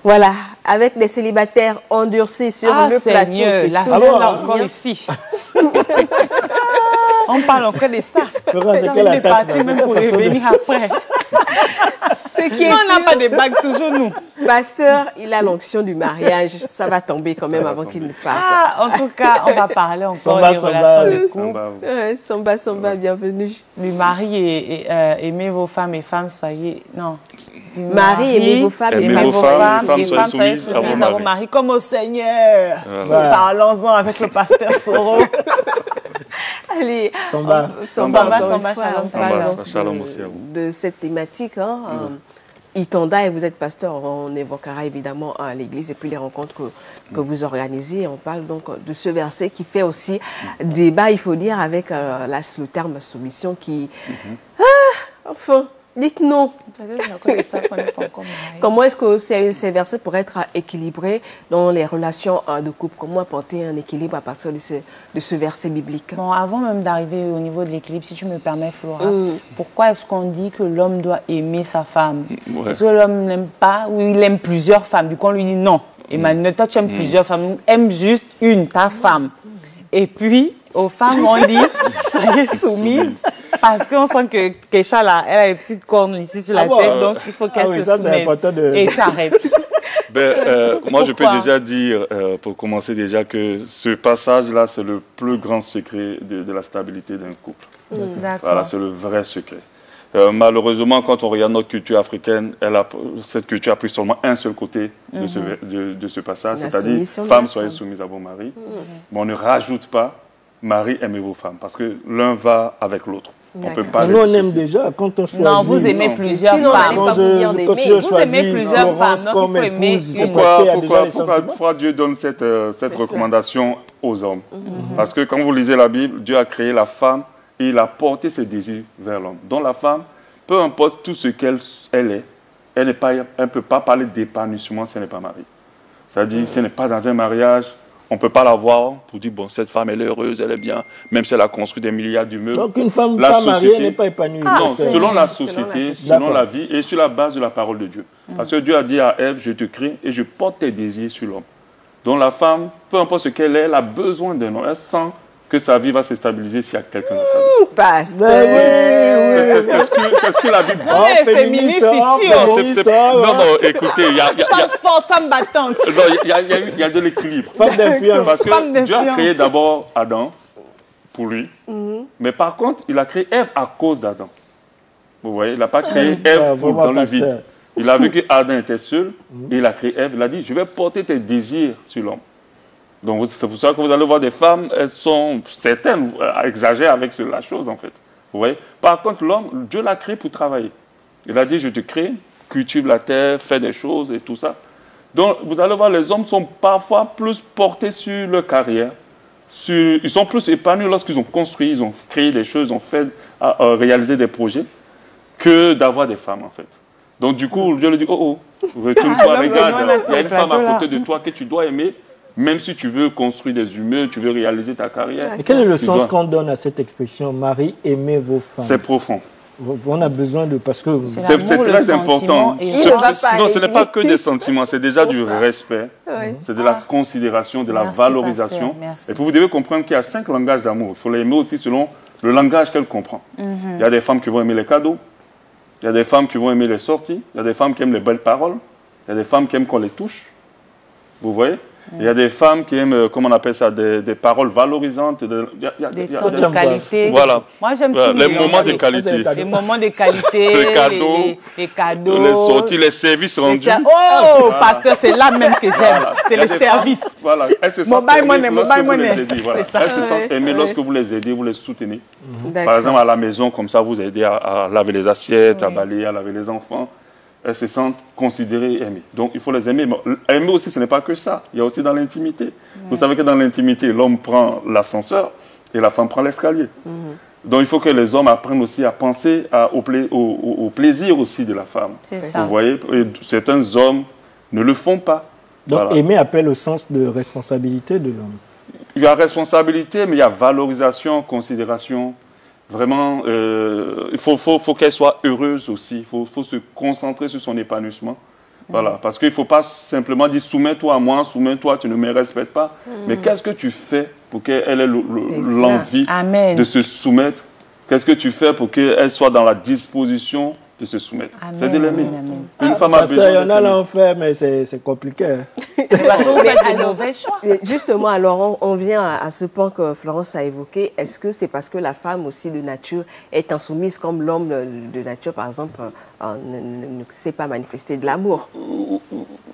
Voilà, avec des célibataires endurcis sur le plateau. La vie là encore ici. On parle encore de ça. On est parti même pour revenir après. On n'a pas de bagues, toujours nous. Pasteur, il a l'onction du mariage. Ça va tomber quand même avant qu'il ne parte. Ah, en tout cas, on va parler encore des relations de couple. Samba, bienvenue. Du mari et aimez vos femmes et femmes, soyez... Non. Mari, aimez vos femmes et femmes soyez soumises à vos maris comme au Seigneur. Parlons-en avec le pasteur Soro. Allez, Samba, shalom aussi à vous. De cette thématique, Itanda, et vous êtes pasteur, on évoquera évidemment l'église et puis les rencontres que vous organisez. On parle donc de ce verset qui fait aussi débat, il faut dire, avec le terme soumission qui... enfin, dites-nous. Comment est-ce que ces versets pourraient être équilibrés dans les relations de couple? Comment apporter un équilibre à partir de ce verset biblique? Bon, avant même d'arriver au niveau de l'équilibre, si tu me permets, Flora, pourquoi est-ce qu'on dit que l'homme doit aimer sa femme? Est-ce que l'homme n'aime pas ou il aime plusieurs femmes? Du coup, on lui dit non. Emmanuel, toi, tu aimes plusieurs femmes. Aime juste une, ta femme. Et puis, aux femmes, on dit soyez soumises. Parce qu'on sent que Keisha, là, elle a des petites cornes ici sur la tête, donc il faut qu'elle se soumette. Et t'arrêtes. Moi, je peux déjà dire, pour commencer déjà, que ce passage-là, c'est le plus grand secret de la stabilité d'un couple. Voilà, c'est le vrai secret. Malheureusement, quand on regarde notre culture africaine, cette culture a pris seulement un seul côté de ce passage, c'est-à-dire « Femmes, soyez soumises à vos maris ». Mais on ne rajoute pas « Mari, aimez vos femmes », parce que l'un va avec l'autre. On peut pas. Nous, on aime déjà quand on choisit. Non, vous aimez plusieurs femmes. Vous aimez plusieurs femmes. Donc il faut aimer une. Pourquoi Dieu donne cette recommandation aux hommes? Parce que quand vous lisez la Bible, Dieu a créé la femme et il a porté ses désirs vers l'homme. Donc la femme, peu importe tout ce qu'elle est, elle ne peut pas parler d'épanouissement si elle n'est pas mariée. C'est-à-dire, si elle n'est pas dans un mariage, on ne peut pas la voir pour dire, bon, cette femme, elle est heureuse, elle est bien, même si elle a construit des milliards d'immeubles. Donc une femme pas mariée n'est pas épanouie. Non, selon la société, selon la vie et sur la base de la parole de Dieu. Parce que Dieu a dit à Ève, je te crée et je porte tes désirs sur l'homme. Donc la femme, peu importe ce qu'elle est, elle a besoin d'un homme. Elle sent que sa vie va se stabiliser s'il y a quelqu'un dans sa vie. Pasteur. C'est ce que la Bible dit. On est féministe ici. Non, écoutez, il y a... Femme forte, femme battante. Non, il y a de l'équilibre. Femme d'influence. Parce que Dieu a créé d'abord Adam pour lui. Mais par contre, il a créé Ève à cause d'Adam. Vous voyez, il n'a pas créé Ève dans le vide. Il a vu que Adam était seul et il a créé Ève. Il a dit, je vais porter tes désirs sur l'homme. Donc c'est pour ça que vous allez voir des femmes, elles sont certaines exagèrent avec la chose en fait. Vous voyez. Par contre l'homme, Dieu l'a créé pour travailler. Il a dit je te crée, cultive la terre, fais des choses et tout ça. Donc vous allez voir les hommes sont parfois plus portés sur leur carrière, ils sont plus épanouis lorsqu'ils ont construit, ils ont créé des choses, ils ont fait réaliser des projets que d'avoir des femmes en fait. Donc du coup Dieu lui dit oh retourne-toi, regarde, il y a une femme à côté de toi que tu dois aimer. Même si tu veux construire des immeubles, tu veux réaliser ta carrière. Mais quel est le sens qu'on donne à cette expression « Mari, aimez vos femmes » C'est profond. On a besoin de... Parce que c'est très important. Non, ce n'est pas que des sentiments, c'est déjà du respect, c'est de la considération, de la valorisation. Et puis vous devez comprendre qu'il y a 5 langages d'amour. Il faut les aimer aussi selon le langage qu'elle comprend. Il y a des femmes qui vont aimer les cadeaux, il y a des femmes qui vont aimer les sorties, il y a des femmes qui aiment les belles paroles, il y a des femmes qui aiment qu'on les touche. Vous voyez? Il y a des femmes qui aiment, comment on appelle ça, des paroles valorisantes. Des temps de qualité. Voilà. Moi, j'aime les moments de qualité. Les moments de qualité. Les cadeaux. Les sorties, les services rendus. Oh, pasteur, c'est là même que j'aime. C'est les services. Voilà. Elles se sentent aimées lorsque vous les aidez, vous les soutenez. Par exemple, à la maison, comme ça, vous aidez à laver les assiettes, à balayer, à laver les enfants. Elles se sentent considérées et aimées. Donc, il faut les aimer. Mais aimer aussi, ce n'est pas que ça. Il y a aussi dans l'intimité. Vous savez que dans l'intimité, l'homme prend l'ascenseur et la femme prend l'escalier. Donc, il faut que les hommes apprennent aussi à penser au plaisir aussi de la femme. C'est ça. Vous voyez, et certains hommes ne le font pas. Donc, aimer appelle au sens de responsabilité de l'homme. Il y a responsabilité, mais il y a valorisation, considération. Vraiment, il faut qu'elle soit heureuse aussi. Il faut se concentrer sur son épanouissement. Voilà, parce qu'il ne faut pas simplement dire soumets-toi à moi, soumets-toi, tu ne me respectes pas. Mais qu'est-ce que tu fais pour qu'elle ait l'envie de se soumettre? Qu'est-ce que tu fais pour qu'elle soit dans la disposition de se soumettre? C'est de l'aimer. Une femme a besoin. Il y en a l'enfer, mais c'est compliqué. C'est parce que vous faites des mauvais choix. Justement, alors on vient à ce point que Florence a évoqué. Est-ce que c'est parce que la femme aussi de nature est insoumise comme l'homme de nature, par exemple, ne sait pas manifester de l'amour?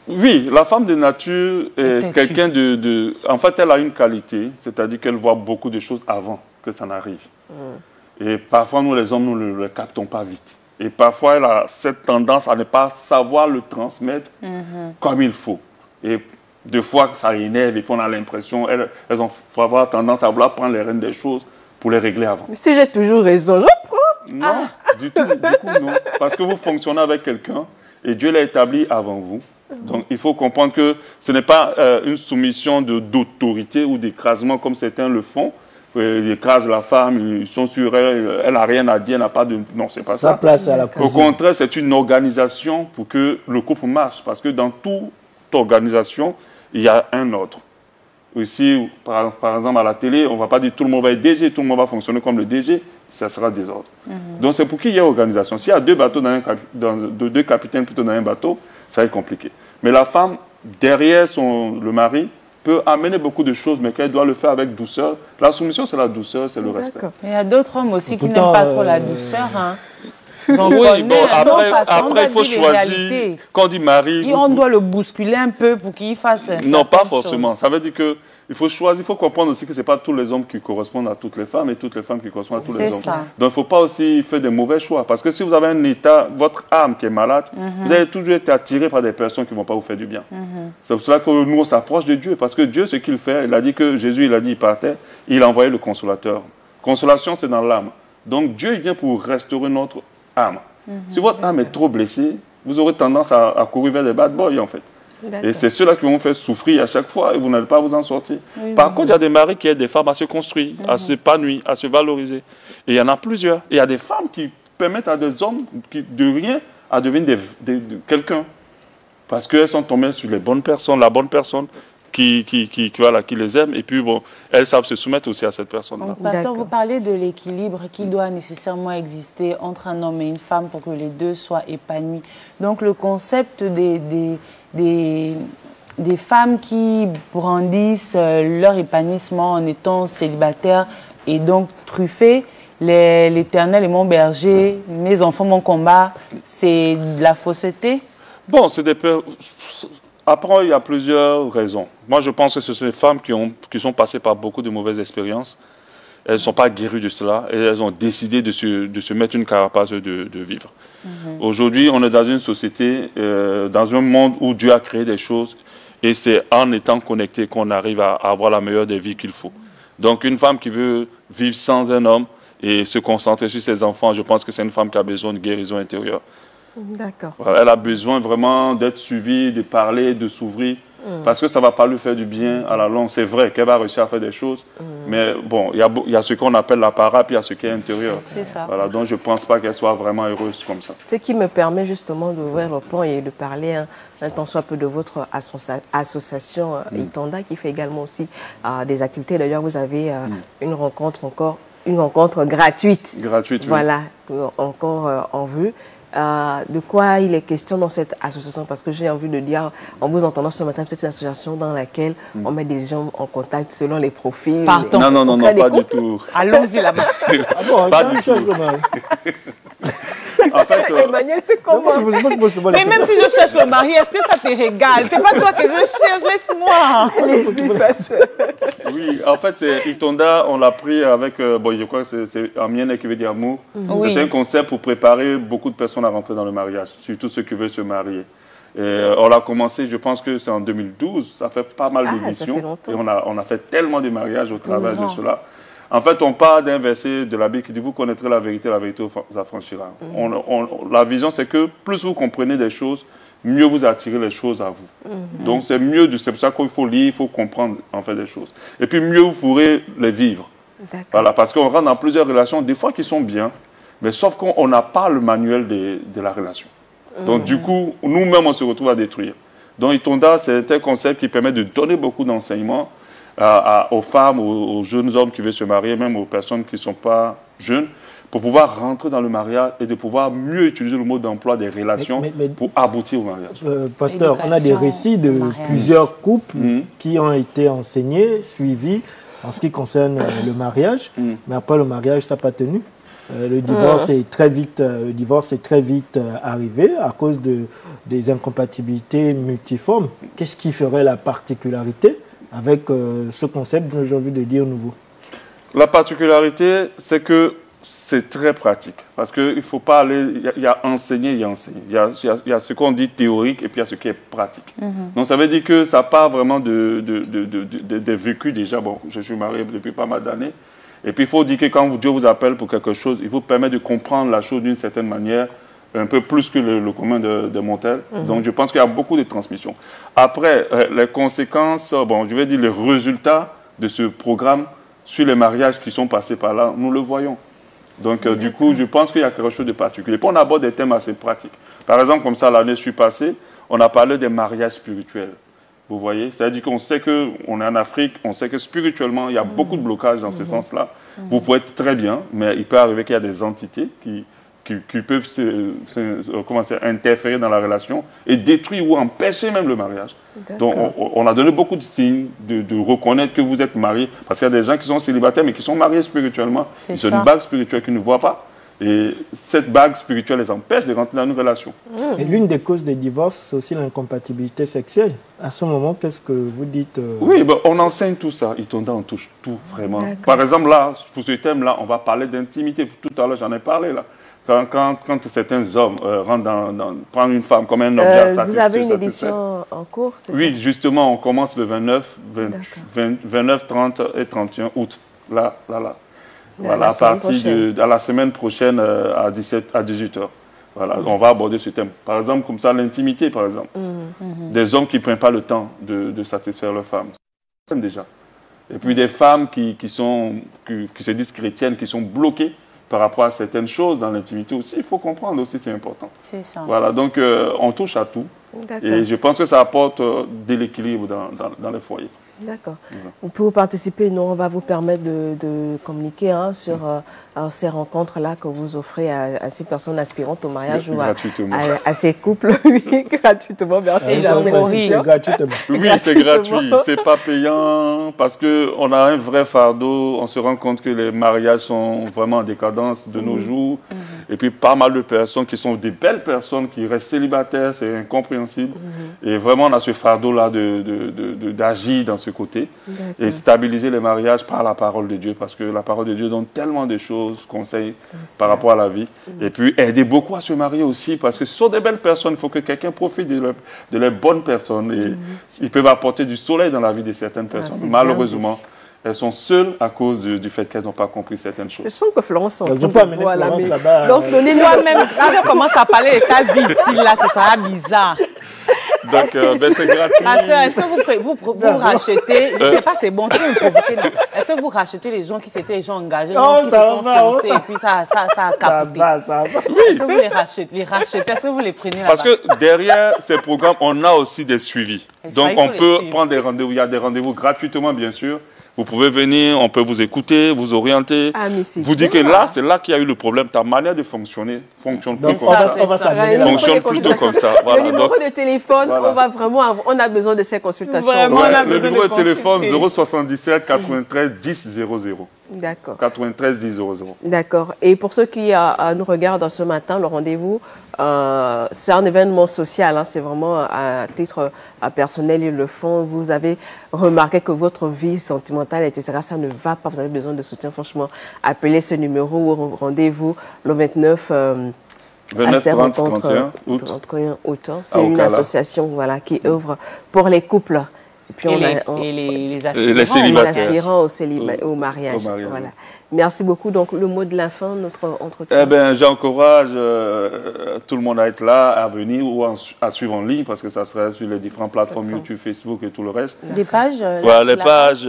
Oui, la femme de nature est quelqu'un de... En fait, elle a une qualité, c'est-à-dire qu'elle voit beaucoup de choses avant que ça n'arrive. Et parfois, nous les hommes, nous ne le captons pas vite. Et parfois, elle a cette tendance à ne pas savoir le transmettre comme il faut. Et des fois, ça énerve et puis on a l'impression, elles vont avoir tendance à vouloir prendre les rênes des choses pour les régler avant. Mais si j'ai toujours raison, je prends. Non, du coup, non. Parce que vous fonctionnez avec quelqu'un et Dieu l'a établi avant vous. Donc, il faut comprendre que ce n'est pas une soumission d'autorité ou d'écrasement comme certains le font. Ils écrasent la femme, ils sont sur elle, elle n'a rien à dire, elle n'a pas de... Non, c'est pas ça. Sa place à la cuisine. Au contraire, c'est une organisation pour que le couple marche. Parce que dans toute organisation, il y a un ordre. Ici, par exemple, à la télé, on ne va pas dire tout le monde va être DG, tout le monde va fonctionner comme le DG, ça sera désordre. Donc, c'est pour qu'il y ait organisation. S'il y a deux bateaux deux capitaines plutôt dans un bateau, ça va être compliqué. Mais la femme, derrière le mari, peut amener beaucoup de choses, mais qu'elle doit le faire avec douceur. La soumission, c'est la douceur, c'est le respect. Mais il y a d'autres hommes aussi qui n'aiment pas trop la douceur. Hein. Oui, bon, après il faut choisir. Quand on dit mari... On doit le bousculer un peu pour qu'il fasse... Non, pas forcément. Ça veut dire que il faut choisir, il faut comprendre aussi que ce n'est pas tous les hommes qui correspondent à toutes les femmes et toutes les femmes qui correspondent à tous les hommes. Ça. Donc, il ne faut pas aussi faire des mauvais choix. Parce que si vous avez un état, votre âme qui est malade, vous allez toujours être attiré par des personnes qui ne vont pas vous faire du bien. C'est pour cela que nous, on s'approche de Dieu. Parce que Dieu, ce qu'il fait, il a dit que Jésus, il a dit, il partait, il a envoyé le consolateur. Consolation, c'est dans l'âme. Donc, Dieu, il vient pour restaurer notre âme. Si votre âme est trop blessée, vous aurez tendance à courir vers des bad boys, en fait. Et c'est ceux-là qui vont faire souffrir à chaque fois et vous n'allez pas vous en sortir. Par contre, il y a des maris qui aident des femmes à se construire, à s'épanouir, à se valoriser. Et il y en a plusieurs. Et il y a des femmes qui permettent à des hommes de rien à devenir quelqu'un. Parce qu'elles sont tombées sur les bonnes personnes, la bonne personne qui les aime. Et puis, bon, elles savent se soumettre aussi à cette personne-là. Pasteur, vous parlez de l'équilibre qui doit nécessairement exister entre un homme et une femme pour que les deux soient épanouis. Donc, le concept des femmes qui brandissent leur épanouissement en étant célibataires et donc truffées, l'Éternel est mon berger, mes enfants mon combat, c'est de la fausseté? Bon, c'est des... Après, il y a plusieurs raisons. Moi, je pense que ce sont des femmes qui sont passées par beaucoup de mauvaises expériences. Elles ne sont pas guéries de cela et elles ont décidé de se mettre une carapace de vivre. Aujourd'hui, on est dans une société, dans un monde où Dieu a créé des choses et c'est en étant connecté qu'on arrive à avoir la meilleure des vies qu'il faut. Donc, une femme qui veut vivre sans un homme et se concentrer sur ses enfants, je pense que c'est une femme qui a besoin de guérison intérieure. D'accord. Voilà, elle a besoin vraiment d'être suivie, de parler, de s'ouvrir, parce que ça ne va pas lui faire du bien à la longue. C'est vrai qu'elle va réussir à faire des choses, mais bon, il y a ce qu'on appelle la para, puis il y a ce qui est intérieur. C'est ça. Voilà, donc je ne pense pas qu'elle soit vraiment heureuse comme ça. Ce qui me permet justement d'ouvrir le pont et de parler un tant soit peu de votre association Itanda, qui fait également aussi des activités. D'ailleurs, vous avez une rencontre gratuite. Gratuite, oui. Voilà, encore en vue. De quoi il est question dans cette association? Parce que j'ai envie de dire, en vous entendant ce matin, c'est une association dans laquelle on met des gens en contact selon les profils. Partons. Non, pas du tout. Allons-y là-bas. Pas du tout. En fait, Emmanuel, c'est comment? Mais même si je cherche le mari, est-ce que ça te régale? C'est pas toi que je cherche, laisse-moi. Oui, en fait, Itonda, on l'a pris avec, je crois que c'est Amienne qui veut dire amour. C'est un concept pour préparer beaucoup de personnes à rentrer dans le mariage, surtout ceux qui veulent se marier. Et on l'a commencé, je pense que c'est en 2012, ça fait pas mal d'éditions. Et on a fait tellement de mariages au travers de cela. En fait, on part d'un verset de la Bible qui dit « Vous connaîtrez la vérité vous affranchira ». La vision, c'est que plus vous comprenez des choses, mieux vous attirez les choses à vous. Donc, c'est pour ça qu'il faut lire, il faut comprendre en fait des choses. Et puis, mieux vous pourrez les vivre. Voilà, parce qu'on rentre dans plusieurs relations, des fois qui sont bien, mais sauf qu'on n'a pas le manuel de la relation. Donc, du coup, nous-mêmes, on se retrouve à détruire. Donc, Itonda, c'est un concept qui permet de donner beaucoup d'enseignements aux femmes, aux jeunes hommes qui veulent se marier, même aux personnes qui ne sont pas jeunes, pour pouvoir rentrer dans le mariage et de pouvoir mieux utiliser le mode d'emploi des relations pour aboutir au mariage. Pasteur, on a des récits de plusieurs couples qui ont été enseignés, suivis en ce qui concerne le mariage, mais après le mariage, ça n'a pas tenu. Le divorce est très vite, arrivé à cause des incompatibilités multiformes. Qu'est-ce qui ferait la particularité avec ce concept que j'ai envie de dire nouveau? La particularité, c'est que c'est très pratique. Parce qu'il ne faut pas aller... Il y a enseigner, il y a enseigner. Il y a ce qu'on dit théorique et puis il y a ce qui est pratique. Donc ça veut dire que ça part vraiment de vécu déjà. Bon, je suis marié depuis pas mal d'années. Et puis il faut dire que quand Dieu vous appelle pour quelque chose, il vous permet de comprendre la chose d'une certaine manière, un peu plus que le commun de mortels. Donc je pense qu'il y a beaucoup de transmission. Après, les conséquences, bon, je vais dire les résultats de ce programme sur les mariages qui sont passés par là, nous le voyons. Donc, du coup, je pense qu'il y a quelque chose de particulier. Puis on aborde des thèmes assez pratiques. Par exemple, comme ça, l'année passée, on a parlé des mariages spirituels. Vous voyez? C'est-à-dire qu'on sait qu'on est en Afrique, on sait que spirituellement, il y a beaucoup de blocages dans ce sens-là. Vous pouvez être très bien, mais il peut arriver qu'il y a des entités qui peuvent interférer dans la relation et détruire ou empêcher même le mariage. Donc, on a donné beaucoup de signes de reconnaître que vous êtes marié. Parce qu'il y a des gens qui sont célibataires, mais qui sont mariés spirituellement. C'est une bague spirituelle qu'ils ne voient pas. Et cette bague spirituelle les empêche de rentrer dans une relation. Et l'une des causes des divorces, c'est aussi l'incompatibilité sexuelle. À ce moment, qu'est-ce que vous dites Oui, ben, on enseigne tout ça. Itonda, on touche tout, vraiment. Par exemple, là, pour ce thème-là, on va parler d'intimité. Tout à l'heure, j'en ai parlé, là. Quand certains hommes prennent une femme comme un objet satisfait. Vous avez une édition en cours, c'est ça? Oui, justement, on commence le 29, 30 et 31 août. Là. Voilà, à partir de la semaine prochaine à 18h. Voilà, on va aborder ce thème. Par exemple, comme ça, l'intimité, par exemple. Des hommes qui ne prennent pas le temps de satisfaire leurs femmes. C'est déjà. Et puis des femmes qui se disent chrétiennes, qui sont bloquées par rapport à certaines choses dans l'intimité aussi. Il faut comprendre aussi, c'est important. C'est ça. Voilà, donc on touche à tout. Et je pense que ça apporte de l'équilibre dans les foyers. D'accord. Pour participer, nous, on va vous permettre de communiquer sur ces rencontres-là que vous offrez à ces personnes aspirantes au mariage ou à ces couples. Oui, gratuitement. Merci. Gratuitement. Oui, c'est gratuit. C'est pas payant parce qu'on a un vrai fardeau. On se rend compte que les mariages sont vraiment en décadence de nos jours. Et puis pas mal de personnes qui sont des belles personnes qui restent célibataires, c'est incompréhensible. Et vraiment, on a ce fardeau-là d'agir dans ce côté et stabiliser les mariages par la parole de Dieu, parce que la parole de Dieu donne tellement de choses, conseils par rapport à la vie. Et puis aider beaucoup à se marier aussi, parce que ce sont des belles personnes. Il faut que quelqu'un profite de les bonnes personnes. Et ils peuvent apporter du soleil dans la vie de certaines personnes. Malheureusement, elles sont seules à cause du fait qu'elles n'ont pas compris certaines choses. Je sens que Florence s'en trouve là-bas. Donc, donnez-moi même. Si je commence à parler de ta vie ici, là, ce sera bizarre. Donc, c'est gratuit. Pasteur, est-ce que vous rachetez, je ne sais pas, c'est bon, tu me provoquer, est-ce que vous rachetez les gens qui s'étaient déjà engagés, qui se sont fiancés, et puis ça a capoté? Est-ce que vous les rachetez, est-ce que vous les prenez là-bas? Parce que derrière ces programmes, on a aussi des suivis. Donc, on peut prendre des rendez-vous. Il y a des rendez-vous gratuitement, bien sûr. Vous pouvez venir, on peut vous écouter, vous orienter, vous dire que là, c'est là qu'il y a eu le problème. Ta manière de fonctionner fonctionne plus comme ça. Fonctionne plutôt comme ça. Le numéro de téléphone, on a besoin de ces consultations. Le numéro de téléphone 077 93 10 00. D'accord. 93 10 00. D'accord. Et pour ceux qui nous regardent ce matin, le rendez-vous, c'est un événement social. C'est vraiment à titre personnel, ils le font. Vous avez remarqué que votre vie sentimentale, etc., ça ne va pas. Vous avez besoin de soutien. Franchement, appelez ce numéro ou rendez-vous le 29 30 31 août. C'est une association qui œuvre pour les couples. Et puis les aspirants au mariage. Voilà. Merci beaucoup. Donc, le mot de la fin, notre entretien. J'encourage tout le monde à être là, à venir ou à suivre en ligne, parce que ça sera sur les différentes plateformes YouTube, Facebook et tout le reste. Des pages les pages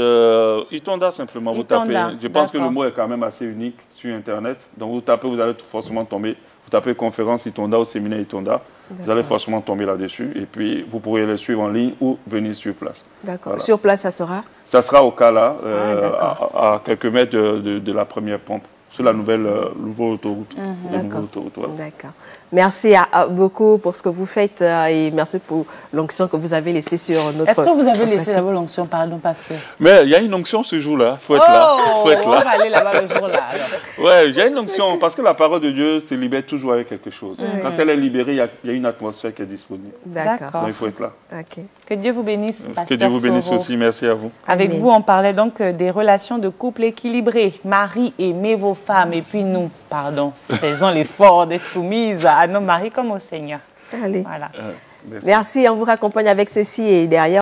Itonda, simplement. Vous tapez. Je pense que le mot est quand même assez unique sur Internet. Donc, vous tapez, vous allez forcément tomber. Vous tapez conférence Itonda au séminaire Itonda. Vous allez forcément tomber là-dessus. Et puis, vous pourrez les suivre en ligne ou venir sur place. D'accord. Voilà. Sur place, ça sera? Ça sera au Cala, à quelques mètres de la première pompe, sur la nouvelle autoroute. D'accord. Merci beaucoup pour ce que vous faites et merci pour l'onction que vous avez laissée sur notre... Est-ce que vous avez laissé d'abord l'onction, pardon, pasteur? Mais il y a une onction ce jour-là. Il faut être là. Faut être là. On va aller là-bas le jour-là. Ouais, il y a une onction parce que la parole de Dieu se libère toujours avec quelque chose. Quand elle est libérée, il y a une atmosphère qui est disponible. D'accord. Donc il faut être là. Que Dieu vous bénisse, pasteur Que Dieu vous bénisse Soro. aussi. Merci à vous. Avec vous, on parlait donc des relations de couple équilibrées. Marie, aimez vos femmes. Et puis nous, faisons l'effort d'être soumises à nos maris comme au Seigneur. Allez. Voilà. Merci, on vous raccompagne avec ceci et derrière.